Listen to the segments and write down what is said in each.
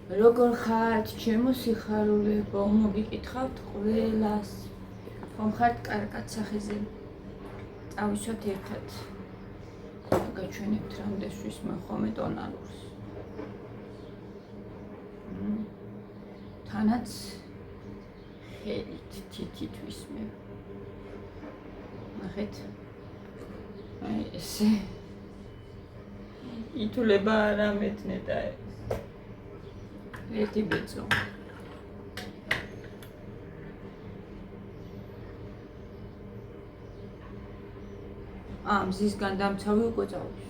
როგორ ხართ, ჩემო სიხარულებო, მოგიკითხავთ ყველას. ხომ ხართ კარგად სახეზე? წავისვათ ერთად. გაჩვენებთ რამდენს ვისმე ხოლმე დონალურს. თანაც ხელით, თითით ვისმე. ნახეთ. აი ესე. ითვლება არამეთნე და ერთი ბეწო. მზისგან დამცავი უკვე წავის.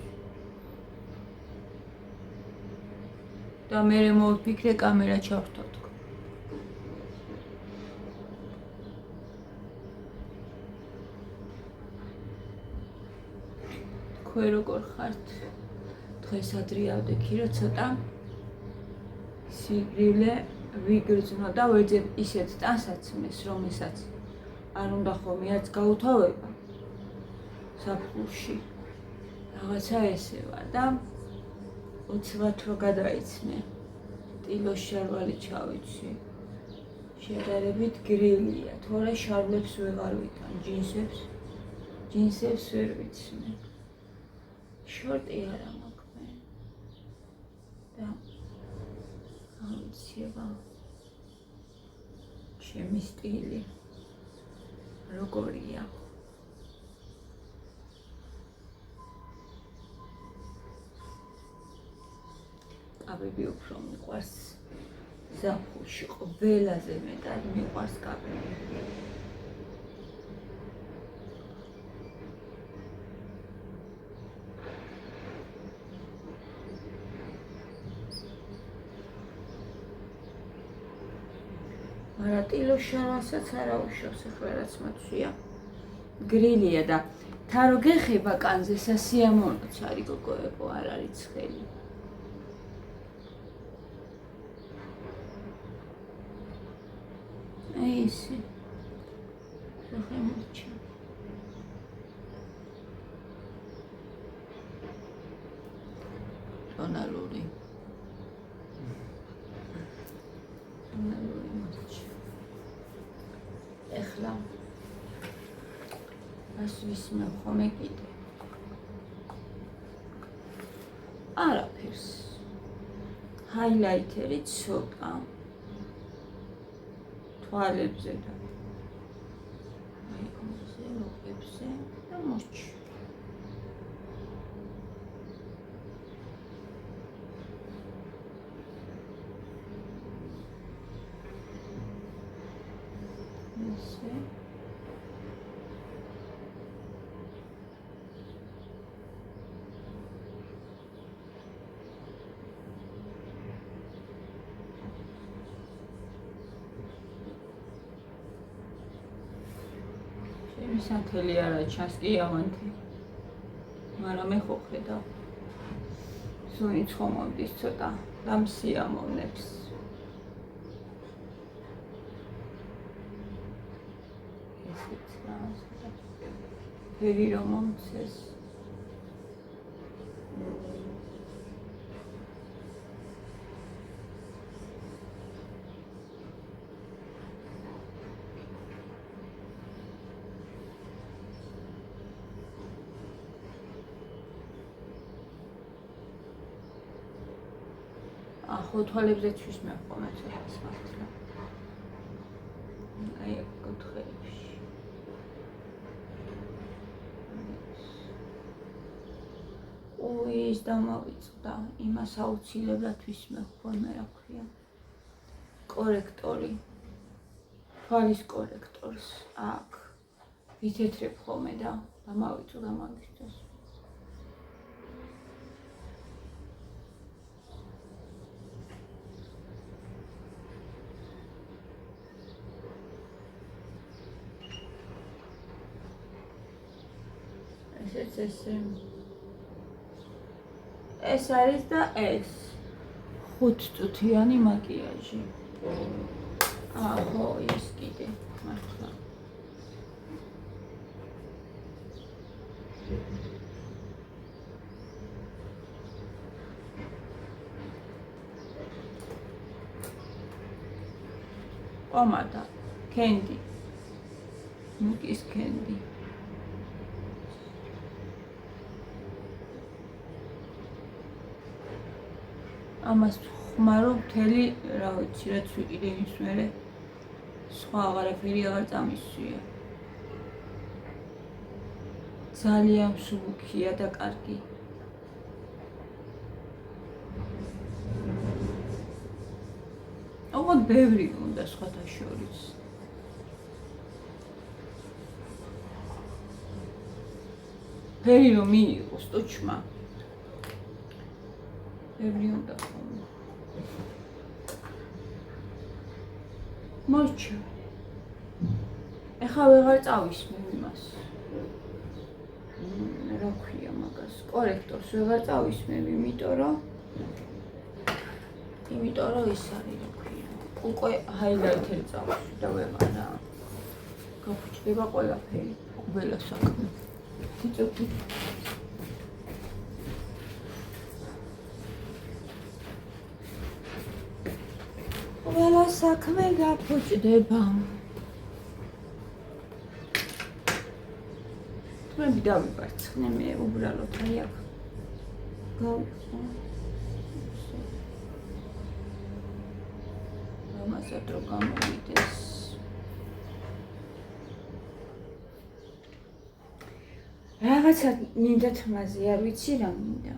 და მერე მოვიფიქრე კამერა ჩავრთო თქო. თქვენ როგორ ხართ? დღეს ადრიავდექი რომ ცოტა სიგრილე ვიგრძნო და ვეძებ ისეთ ტანსაცმეს, რომელსაც არ უნდა ხოლმე არც გაუთავება საფულში. რაღაცა ესე ვარ და უცბად რო გადაიცნე. ტილოს შარვალი ჩავიცი. შედარებით გრილია, თორე შარვლებს ვეღარ ვიტან, ჯინსებს ვერ ვიცნე. შორტი არა მაქვს მე. და აუცილებლად ჩემი სტილი როგორია? კაბები უფრო მიყვარს ზაფხულში, ყველაზე მეტად მიყვარს კაბები. არა, ტილოს შარვალსაც არა უშავს, ახლა რაც მათვია. გრილია და თა რო გეხება კანზე, სასიამოვნოც არის გოგოებო, არ არის ცხელი. აი ესე. სახელმოჩა. დონალური. ეხლა ას ვისმე ხოლმე კიდე. არაფერს. ჰაილაიტერი ცოტა. თვალებზე და აი ამაზე ლოყებზე და მოჩი. ესე. სათელი არა ჩანს კი ავანთი. მაგრამ მე ხო ხედავ. სუნიც ხომავდის ცოტა და მსიამოვნებს. ესეც რა. ფერი რომ მომცეს. ახო თვალებზეც ვისმე ხოლმე ცოტას მართლა. აი აქ კუთხეებში. ის დამავიწყდა, იმას აუცილებლად ვისმე ხოლმე რა ქვია. კორექტორი. თვალის კორექტორს აქ ვითეთრებ ხოლმე და დამავიწყდა მაგისთვის. ესე ეს არის და ეს 5 წუთიანი მაკიაჟი. ახო ის კიდე მართლა. პომადა, კენდი. მუკის კენდი. ამას ხმარო მთელი, რა ვიცი, რაც ვიყიდე იმის მერე სხვა აღარაფერი აღარ წამისვია. ძალიან მსუბუქია და კარგი. ოღონდ ბევრი უნდა სხვათა შორის. ბევრი რომ მიიღოს ტოჩმა. ბევრი უნდა ხოლმე. მოიჩა. ეხლა ვეღარ წავისმევ იმას. რა ქვია მაგას? კორექტორს ვეღარ წავისმევ, იმიტომ რომ ის არის რა ქვია. უკვე ჰაილაითერი წავისვი და ვეღარა. გაფუჭდება ყველაფერი, ყველა საქმე. თითო ყველა საქმე გაფუჭდება. თმები დავიბარცხნე მე უბრალოდ აი აქ. გავიხო. ამასაც რო გამოვიდეს. რაღაცა მინდა თმაზე, არ ვიცი რა მინდა.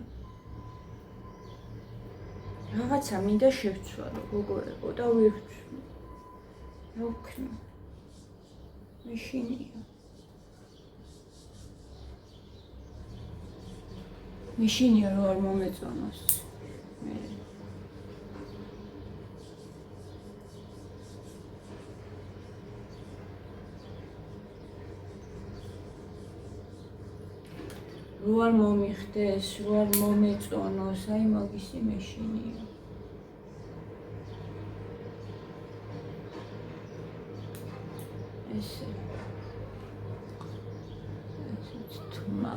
რაღაცა მინდა შევცვალო, გოგოებო და ვირჩვი. რა ვქნა? მეშინია. მეშინია რომ არ მომეწონოს. მე რო არ მომიხდეს, რო არ მომეწონოს, აი მაგისი მეშინია. ესე თმა.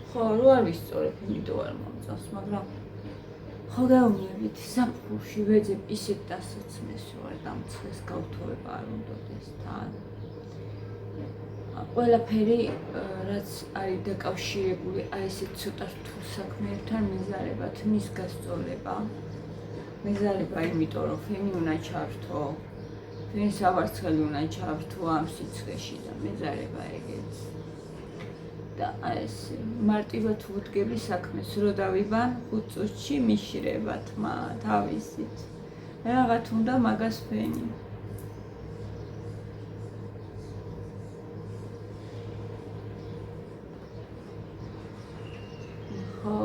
ხო, რო არ ვისწორებ, იმიტომ არ მომწონს, მაგრამ ხო გაუნიებით საფრთხეში ვეძებ ისეთ დასაცმეს, რომ არ დამცხეს გავთხოვება არ უნდადეს თან. ყველაფერი, რაც არის დაკავშირებული აი ესეთ ცოტა რთულ საქმეებთან მეზარება, თმის გასწორება. მეზარება, იმიტომ რომ ფენი უნდა ჩავრთო, ფენის საბარცხელი უნდა ჩავრთო ამ სიცხეში და მეზარება ეგეც. და აი ეს მარტივად ვუდგები საქმეს, რო დავიბან 5 წუთში მიშრება თმა თავისით. რაღაც უნდა მაგას ფენი. ხო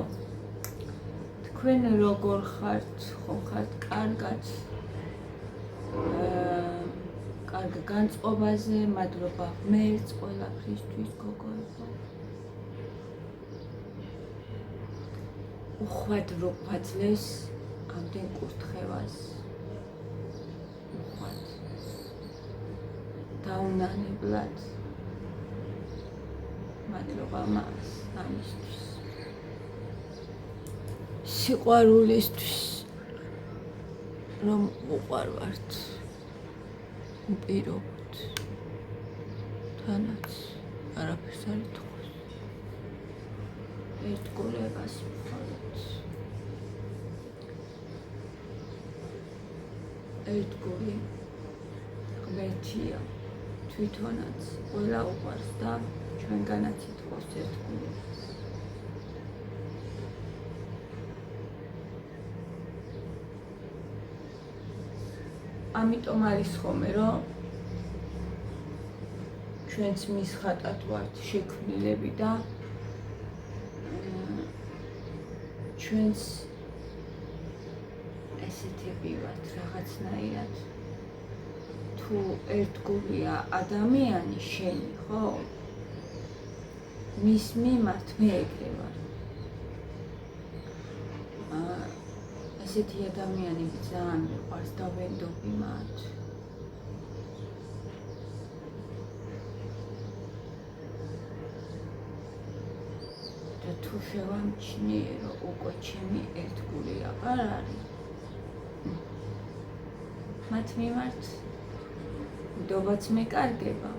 თქვენ როგორ ხართ, ხო ხართ კარგად. კარგ განწყობაზე, მადლობა ღმერთს ყველაფრისთვის გოგოებო. უხვად რო გვაძლევს ამდენ კურთხევას. უხვად. დაუნანებლად. მადლობა მას ამისთვის. სიყვარულისთვის რომ უყვარვართ უპირობთ თანაც არაფერს არ ითხოვს ერთგულებას მხოლოდ ერთგული ღმერთია თვითონაც ყველა უყვარს და ჩვენგანაც ითხოვს ერთგულებას. ამიტომ არის ხოლმე რომ ჩვენც მის ხატად ვართ შექმნილები და ჩვენც ესეთები ვართ რაღაცნაირად. თუ ერთგულია ადამიანი შენი, ხო? მის მიმართ მე ეგრე ვარ. ესეთი ადამიანები ძალიან მიყვარს და ვენდობი მათ. და თუ შევამჩნიე, რომ უკვე ჩემი ერთგული აღარ არის, მათ მიმართ ნდობაც მეკარგება.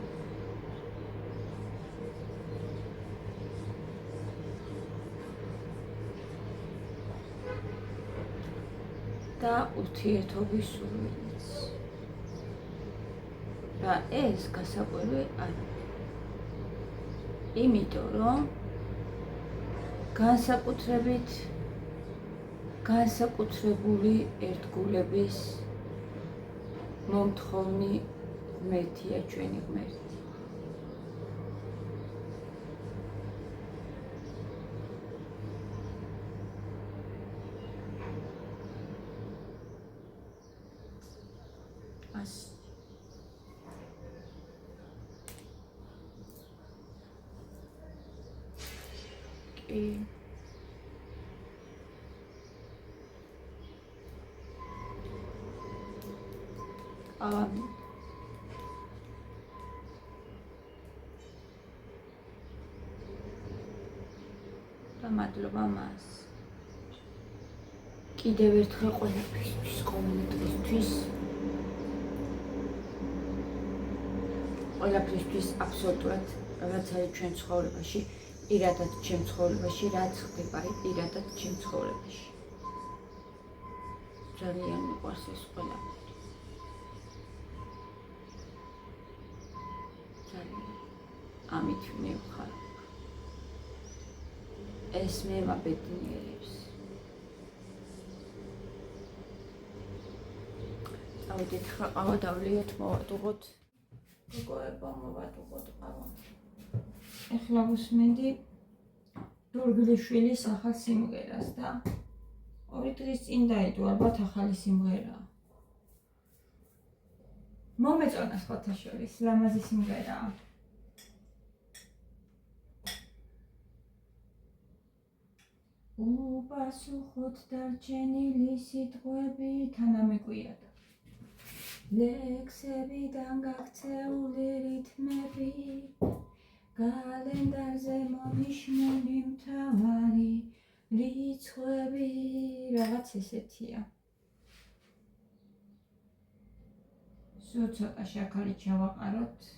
და ურთიერთობის სურვილიც. რა ეს გასაკვირი არა. იმიტომ რომ განსაკუთრებით განსაკუთრებული ერთგულების მომთხოვნი ღმერთია ჩვენი ღმერთი. და მადლობა მას. კიდევ ერთხელ ყველაფრისთვის, ყოველდღისთვის. ყველაფრისთვის აბსოლუტურად რაც არის ჩვენ ცხოვრებაში, პირადად ჩემ ცხოვრებაში, რაც ხდება პირადად ჩემ ცხოვრებაში. ძალიან მიყვარს ეს ყველაფერი. ამით მივხარ. ეს მე მაბედნიერებს. წავედით ხაყავა დავლიოთ, მოვატუღოთ. გოგოება მოვატუღოთ ყავა. ეხლა ვუსმენდი დორგილიშვილის ახალ სიმღერას და 2 დღის წინ დაიდო, ალბათ ახალი სიმღერაა. მომეწონა სხვათა შორის, ლამაზი სიმღერაა. უპასუხოთ დარჩენილი სიტყვები თანამეკვია და ლექსებიდან გაქცეული რითმები კალენდარზე მონიშნული მთავარი რიცხვები რაღაც ესეთია. სულ ცოტა შაქარი ჩავაყაროთ.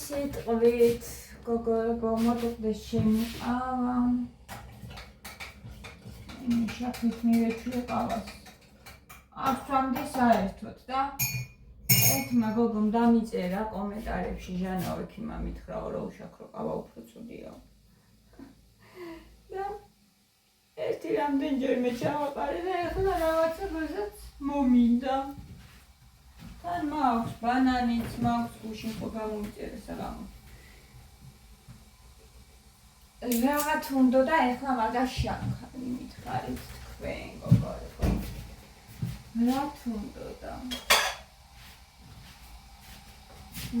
სიტყვით გოგოებო მოდუხდეს ჩემი ყავა. იმის შაქრით მივეჩვიე ყავას. ავსვამდი საერთოდ და ერთმა გოგომ დამიწერა კომენტარებში ჟანა ოქიმა მითხრაო რომ უშაქრო ყავა უფრო ცუდიაო. და ერთი რამდენჯერმე ჩავაყარე და ეხლა რაღაცა გაზაც მომინდა. თან მაქვს ბანანიც, მაქვს გუშინ ხო გამომიწერე საღამო. რაღაც უნდა და ეხლა მაგას შანხარი მითხარით თქვენ გოგოებო. რა თუნდა და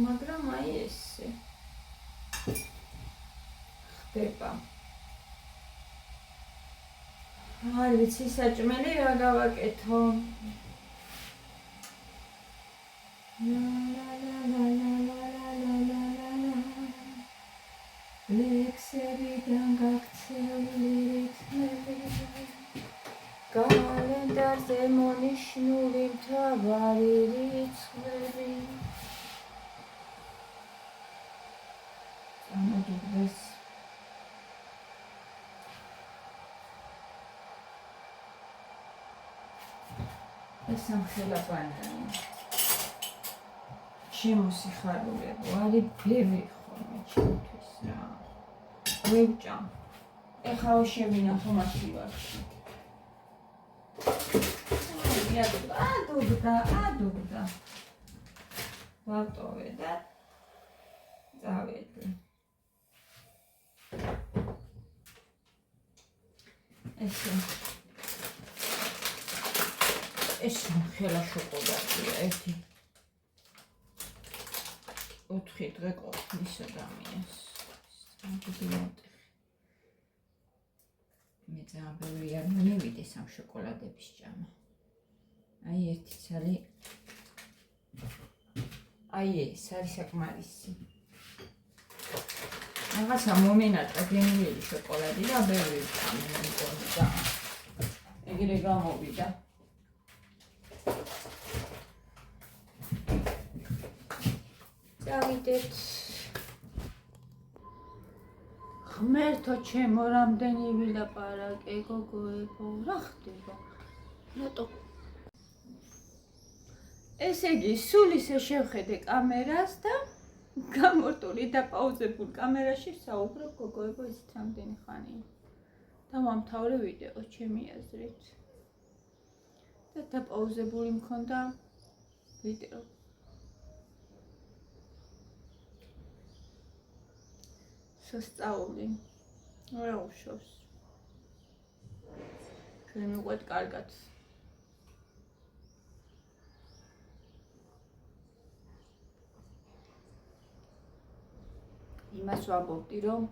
მაგრამ აი ესე ხდება. არ ვიცი საჭმელი რა გავაკეთო. ლექსებიდან გაქცეული რითმები კალენდარზე მონიშნული მთავარი რიცხვები ამოდუღდეს. ეს ამხელა ბანანი შემოსიხარულებო არის ბევრი ხოლმე ჩემთვის რა. ვებჭამ. ეხლა შევინახო მათი ვარში. ადუღდა. ვატოვე და წავედი. ეს ხელა შოკოლადია, 4 დღე ყოფნის ადამიანს. მე ძალიან ბევრი არ მივიდეს ამ შოკოლადების ჭამა. აი ერთი ცალი. აი ეს არის საკმარისი. რაღაცა მომენატრა გენუელი შოკოლადი და ბევრი ჭამა მეკონი და ეგრე გამოვიდა. წავიდეთ. ღმერთო ჩემო, რამდენი ვილაპარაკე გოგოებო, რა ხდება? რატო? ესე იგი, სულ ისე შევხედე კამერას და გამორტული და პაუზებულ კამერაში საუბრობ გოგოებო ისეთ რამდენი ხანი. დავამთავრე ვიდეო ჩემი აზრით. და დაპაუზებული მქონდა ვიდეო. სასწაული რა უშავს. ჩვენ მივყვეთ კარგად. იმას ვამბობდი, რომ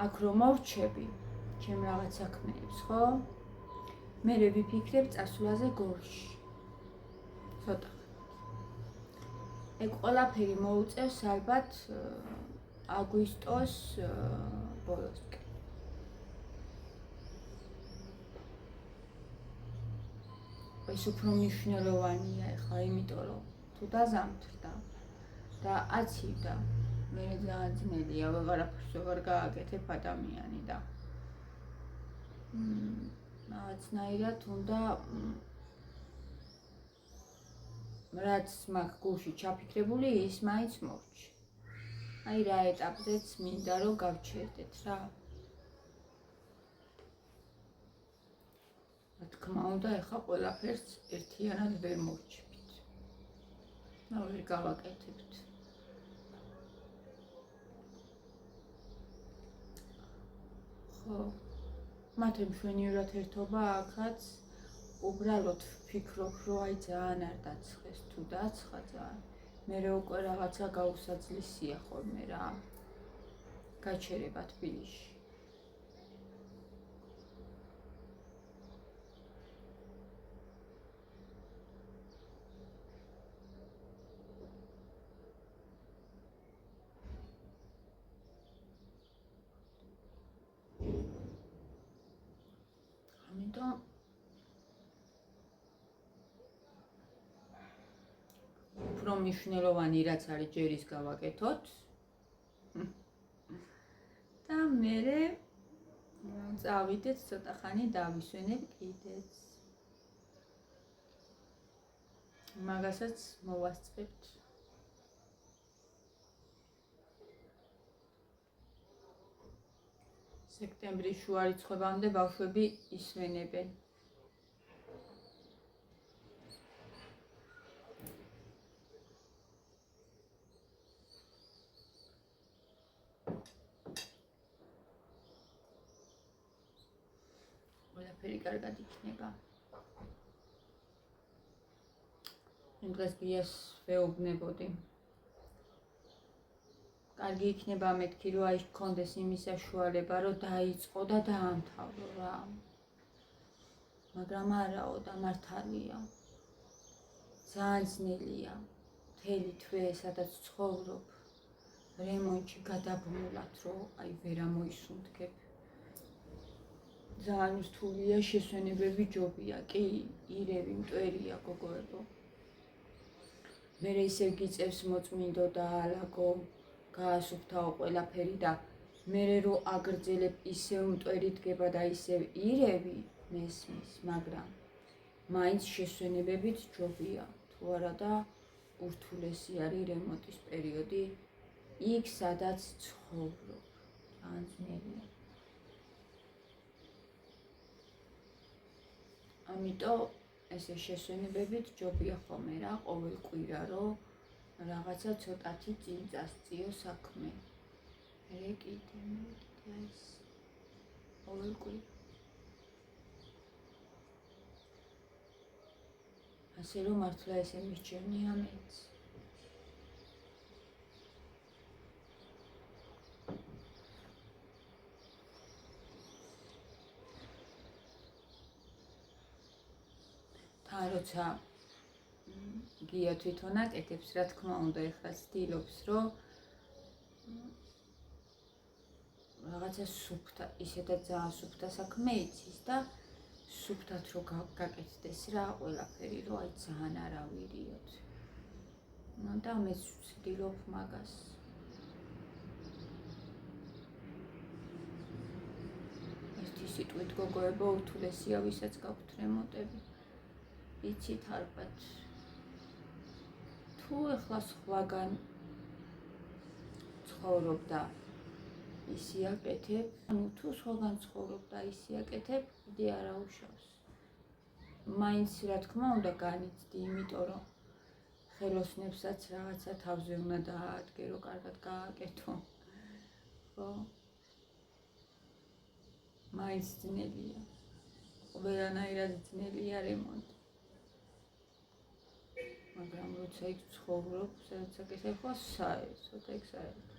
აქ რომ მოვჩები ჩემ რაღაც საქმეებს, ხო? მე ვიფიქრებ წასვლაზე გორში. ცოტა. ეგ ყველაფერი მოუწევს ალბათ აგვისტოს ბოლოსკენ. ეს უფრო მნიშვნელოვანია ახლა, იმიტომ რომ თუ დაზამთრდა და აცივდა, მე ძალიან ძნელია, ვეღარ გააკეთებ ადამიანი და რაღაცნაირად უნდა რაც მაქვს გულში ჩაფიქრებული, ის მაინც მოვჭი. აი რა ეტაპზეც მინდა რომ გავჩერდეთ რა. რა თქმა უნდა, ეხლა ყველაფერს ერთიანად ვერ მოვჭებით. და ვერ გავაკეთებთ. ხო, მათემ მშვენივრად ერთობა აქაც უბრალოდ ვფიქრობ, რომ აი ძალიან არ დაცხეს, თუ დაცხა ძალიან. მერე უკვე რაღაცა გაუსაძლისია ხოლმე რა. გაჩერება თბილისში. ამიტომ უფრო მნიშვნელოვანი რაც არის ჯერ ის გავაკეთოთ და მერე წავიდეთ ცოტა ხანი დავისვენებ კიდეც. მაგასაც მოვასწრებთ. სექტემბრის შუა რიცხვებამდე ბავშვები ისვენებენ. ყველაფერი კარგად იქნება. იმ დღეს გიას ვეუბნებოდი. კარგი იქნება მეთქი, რომ აი გქონდეს იმის საშუალება, რომ დაიწყო და დაამთავრო რა. მაგრამ არაო და მართალია. ძალიან ძნელია. მთელი თვე სადაც ცხოვრობ, რემონტში გადაბმულად, რომ აი ვერ ამოისუნთქებ. ძალიან რთულია, შესვენებები ჯობია, კი, ირევი, მტვერია გოგოებო. მერე ისევ გიწევს მოწმინდო და ალაგო, გაასუფთავო ყველაფერი და მერე რო აგრძელებ ისევ მტვერი დგება და ისევ ირევი მესმის, მაგრამ მაინც შესვენებებით ჯობია, თუ არა და ურთულესი არის რემონტის პერიოდი, იქ სადაც ცხოვრობ, ძალიან ძნელია. ამიტომ ესე შესვენებებით ჯობია ხოლმე რა, ყოველ კვირა რომ რაღაცა ცოტათი წინ წასწიო საქმე. მე კიდე ეს ყოველ კვირა. ასე რომ მართლა ესე მისჯერნია მეც. თან როცა გია თვითონ აკეთებს, რა თქმა უნდა, ეხლა ცდილობს, რომ რაღაცა სუფთა, ისედაც ძალიან სუფთა საქმე იცის და სუფთად რო გაკეთდეს რა ყველაფერი, რომ აი ძალიან არავირიოთ. და მეც ვცდილობ მაგას. ერთი სიტყვით გოგოებო, ურთულესია, ვისაც გაქვთ რემონტები. იცით ალბათ. თუ ეხლა სხვაგან ცხოვრობ და ისი აკეთებ, ანუ თუ სხვაგან ცხოვრობ და ისი აკეთებ, კიდე არა უშავს. მაინც რა თქმა უნდა განიცდი, იმიტომ რომ ხელოსნებსაც რაღაცა თავზე უნდა დააადგე, რომ კარგად გააკეთო. ხო? მაინც ძნელია. ყველანაირად ძნელია რემონტი. მაგრამ როცა იქ ცხოვრობ, სადაც აკეთებ, ხო საერთოდ ეგ საერთოდ.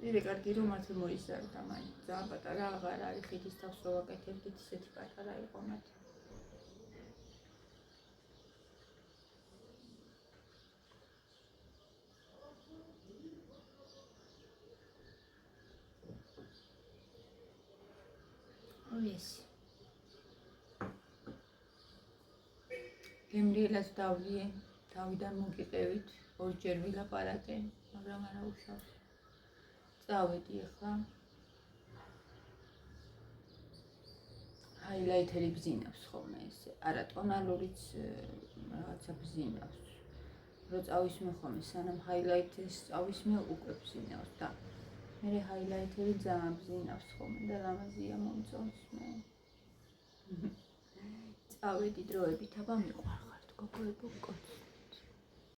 ირე კარგი რომ მათი მოიზარდა მაინც. ძალიან პატარა აღარ არის, ხიდის თავს რო ვაკეთებდით, ისეთი პატარა იყო მათი. есі. გემრიელად დავლიე, თავიდან მოგიყევით, ორჯერ ვილაპარაკე, მაგრამ არა უშავს. წავედი ახლა. ჰაილაითერი ბზინავს ხოლმე ესე. არა, ტონალურიც რაღაცა ბზინავს. რო წავისმე ხოლმე, სანამ ჰაილაითერს წავისმე, უკვე ბზინავს და მე ჰაილაითერი ძალიან ბზინავს ხოლმე და ლამაზია მომწონს მე. წავედი დროებით, აბა მიყვარხართ გოგოებო, კოც.